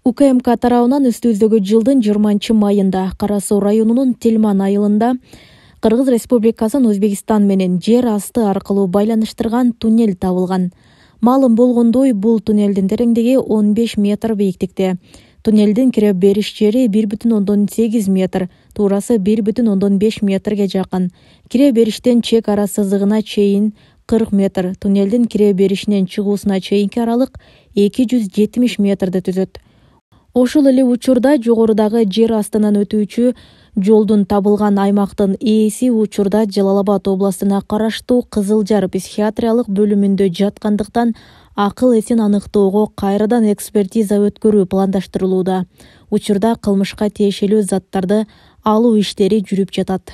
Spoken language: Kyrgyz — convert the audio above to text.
УКМК тарабынан үстүбүздөгү жылдын 20 майында Кара Суу районунун Тилман айылында Кыргыз Республикасын Өзбекстан менен жер асты аркылуу байланыштырган туннель табылган. Маалым болгондой, бул туннелдин тереңдиги 15 метр бийиктикте. Туннелдин кире бериш жери 1,8 метр, туурасы 1,5 метрге жакын. Кире бериштен чек ара сызыгына чейин 40 метр, туннелдин кире беришинен чыгуусуна чейинки аралык 270 метрди түзөт. Ошол эле учурда жогорудагы жер астынан өтүүчү жолдун табылган аймактын ээси учурда Жалал-Абад областына караштуу Кызылжар психиатриялык бөлүмүндө жаткандыктан акыл эсин аныктоого кайрадан экспертиза өткөрүү пландаштырылууда. Учурда кылмышка тиешелүү заттарды алуу иштери жүрүп жатат.